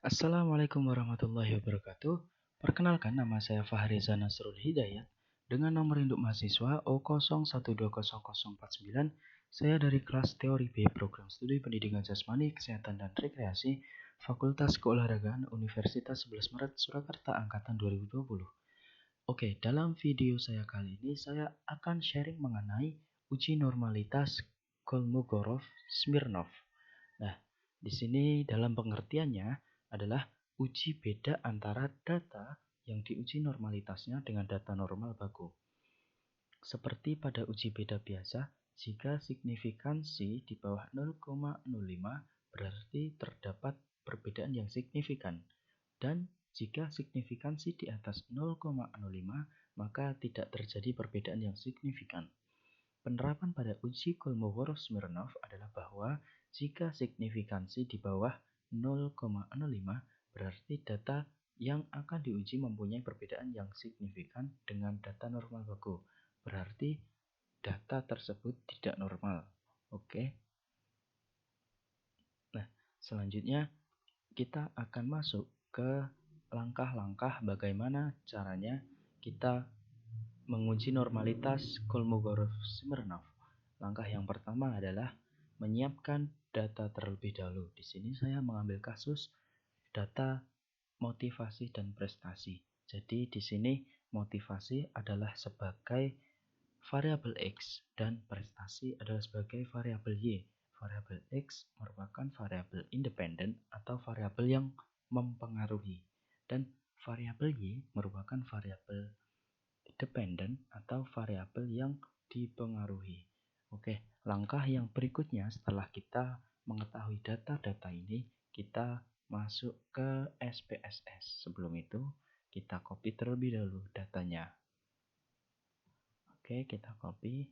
Assalamualaikum warahmatullahi wabarakatuh. Perkenalkan, nama saya Fahriza Nasrul Hidayat dengan nomor induk mahasiswa O01200049. Saya dari kelas Teori B Program Studi Pendidikan Jasmani, Kesehatan dan Rekreasi Fakultas Keolahragaan Universitas 11 Maret Surakarta Angkatan 2020. Oke, dalam video saya kali ini saya akan sharing mengenai uji normalitas Kolmogorov-Smirnov. Nah, di sini dalam pengertiannya adalah uji beda antara data yang diuji normalitasnya dengan data normal baku. Seperti pada uji beda biasa, jika signifikansi di bawah 0,05 berarti terdapat perbedaan yang signifikan. Dan jika signifikansi di atas 0,05 maka tidak terjadi perbedaan yang signifikan. Penerapan pada uji Kolmogorov-Smirnov adalah bahwa jika signifikansi di bawah 0,05 berarti data yang akan diuji mempunyai perbedaan yang signifikan dengan data normal baku. Berarti data tersebut tidak normal. Oke. Nah, selanjutnya kita akan masuk ke langkah-langkah bagaimana caranya kita menguji normalitas Kolmogorov-Smirnov. Langkah yang pertama adalah menyiapkan data terlebih dahulu. Di sini saya mengambil kasus data motivasi dan prestasi. Jadi di sini motivasi adalah sebagai variabel X dan prestasi adalah sebagai variabel Y. Variabel X merupakan variabel independen atau variabel yang mempengaruhi, dan variabel Y merupakan variabel dependen atau variabel yang dipengaruhi. Oke, langkah yang berikutnya setelah kita mengetahui data-data ini, kita masuk ke SPSS. Sebelum itu, kita copy terlebih dahulu datanya. Oke, kita copy.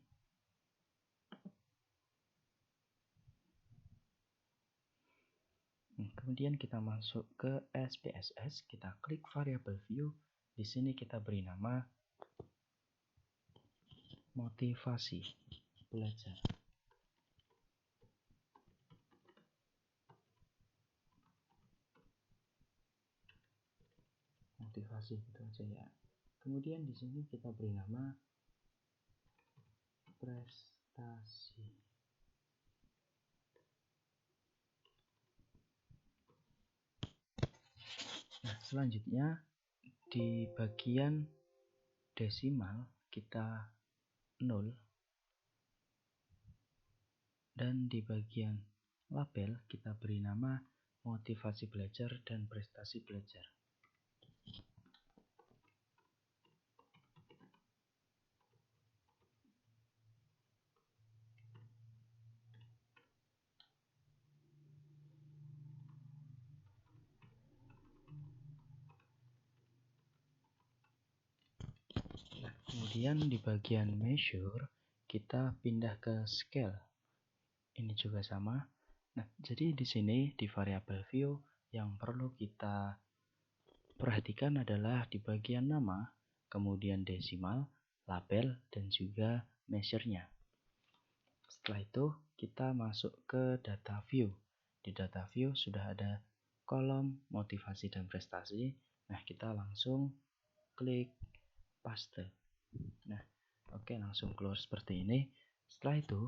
Kemudian kita masuk ke SPSS, kita klik variabel view. Di sini kita beri nama motivasi belajar. Motivasi gitu aja ya. Kemudian di sini kita beri nama prestasi. Nah, selanjutnya di bagian desimal kita 0 dan di bagian label kita beri nama motivasi belajar dan prestasi belajar. Nah, kemudian di bagian measure kita pindah ke scale. Ini juga sama. Nah, jadi di sini di variabel view yang perlu kita perhatikan adalah di bagian nama, kemudian desimal, label, dan juga measure-nya. Setelah itu kita masuk ke data view. Di data view sudah ada kolom motivasi dan prestasi. Nah, kita langsung klik paste. Nah, oke, langsung keluar seperti ini. Setelah itu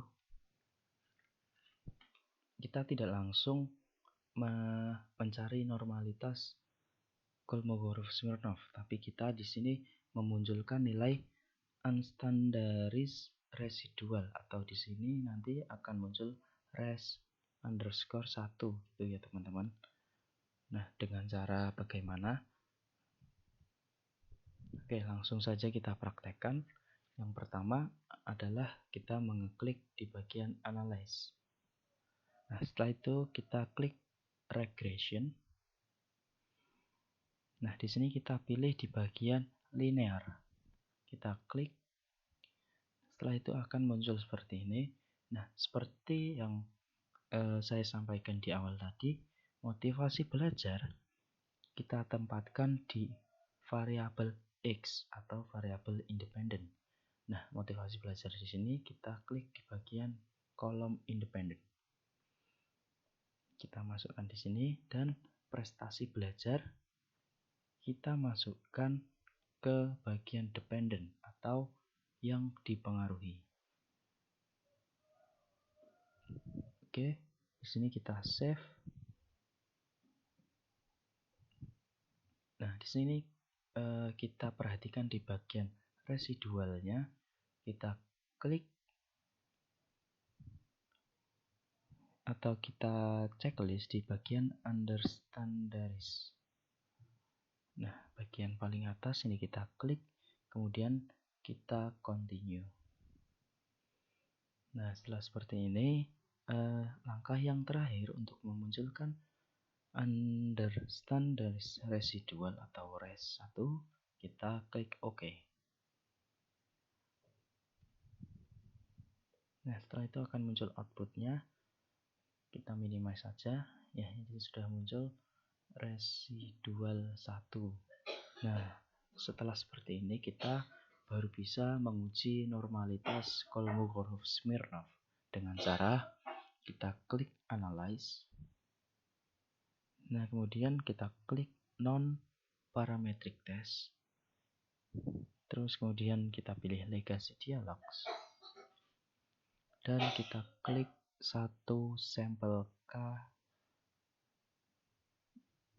kita tidak langsung mencari normalitas Kolmogorov-Smirnov, tapi kita di sini memunculkan nilai unstandarized residual, atau di sini nanti akan muncul res_1 gitu ya teman-teman. Nah, dengan cara bagaimana? Oke, langsung saja kita praktekkan. Yang pertama adalah kita mengeklik di bagian analyze. Nah, setelah itu kita klik regression. Nah, di sini kita pilih di bagian linear. Kita klik. Setelah itu akan muncul seperti ini. Nah, seperti yang saya sampaikan di awal tadi, motivasi belajar kita tempatkan di variabel X atau variabel independen. Nah, motivasi belajar di sini kita klik di bagian kolom independen. Kita masukkan di sini dan prestasi belajar, kita masukkan ke bagian dependent atau yang dipengaruhi. Oke, di sini kita save. Nah, di sini kita perhatikan di bagian residualnya, kita klik atau kita checklist di bagian under standardized. Nah, bagian paling atas ini kita klik, kemudian kita continue. Nah, setelah seperti ini, langkah yang terakhir untuk memunculkan under standardized residual atau RES 1, kita klik OK. Nah, setelah itu akan muncul outputnya. Kita minimize saja. Ya, ini sudah muncul residual 1. Nah, setelah seperti ini kita baru bisa menguji normalitas Kolmogorov-Smirnov dengan cara kita klik analyze. Nah, kemudian kita klik non-parametric test. Terus kemudian kita pilih legacy dialogs. Dan kita klik satu sampel K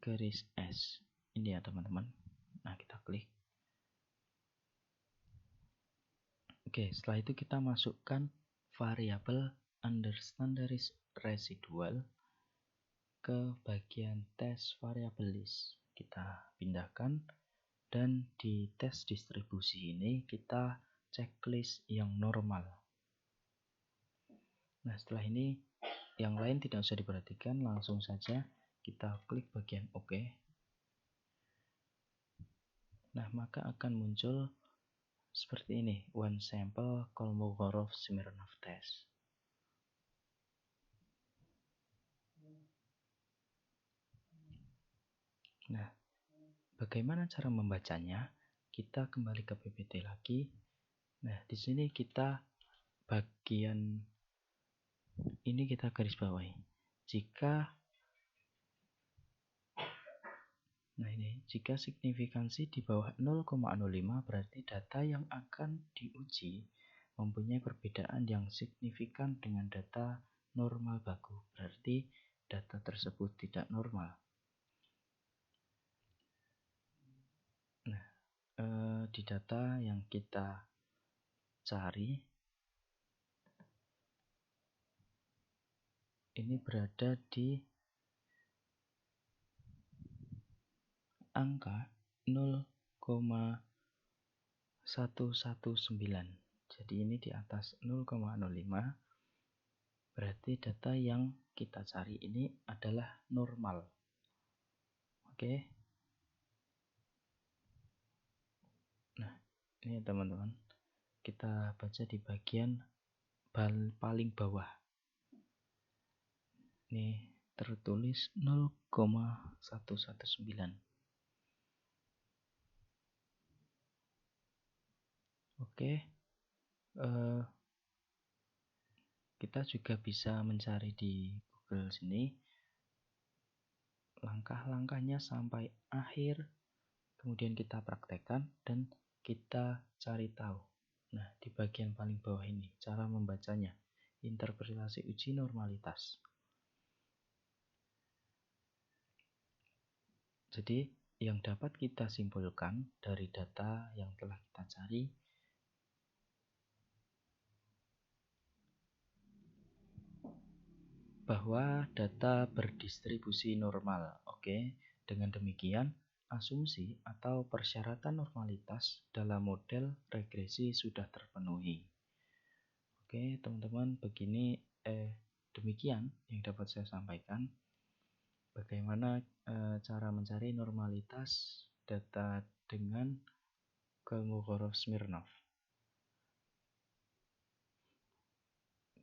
garis S. Ini ya teman-teman. Nah, kita klik. Oke, setelah itu kita masukkan variabel under standardized residual ke bagian tes variable list. Kita pindahkan dan di tes distribusi ini kita checklist yang normal. Nah, setelah ini yang lain tidak usah diperhatikan, langsung saja kita klik bagian OK. Nah, maka akan muncul seperti ini, one sample Kolmogorov-Smirnov test. Nah, bagaimana cara membacanya? Kita kembali ke PPT lagi. Nah, di sini kita bagian ini kita garis bawahi. Jika signifikansi di bawah 0,05 berarti data yang akan diuji mempunyai perbedaan yang signifikan dengan data normal baku. Berarti data tersebut tidak normal. Nah, di data yang kita cari ini berada di angka 0,119. Jadi ini di atas 0,05. Berarti data yang kita cari ini adalah normal. Oke. Nah, ini teman-teman. Kita baca di bagian paling bawah. Ini tertulis 0,119. Oke. Kita juga bisa mencari di Google sini langkah-langkahnya sampai akhir, kemudian kita praktekkan dan kita cari tahu. Nah, di bagian paling bawah ini cara membacanya, interpretasi uji normalitas. Jadi yang dapat kita simpulkan dari data yang telah kita cari, bahwa data berdistribusi normal. Oke, dengan demikian asumsi atau persyaratan normalitas dalam model regresi sudah terpenuhi. Oke, teman-teman, demikian yang dapat saya sampaikan. Bagaimana cara mencari normalitas data dengan Kolmogorov-Smirnov.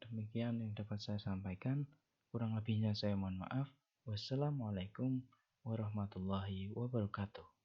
Demikian yang dapat saya sampaikan. Kurang lebihnya saya mohon maaf. Wassalamualaikum warahmatullahi wabarakatuh.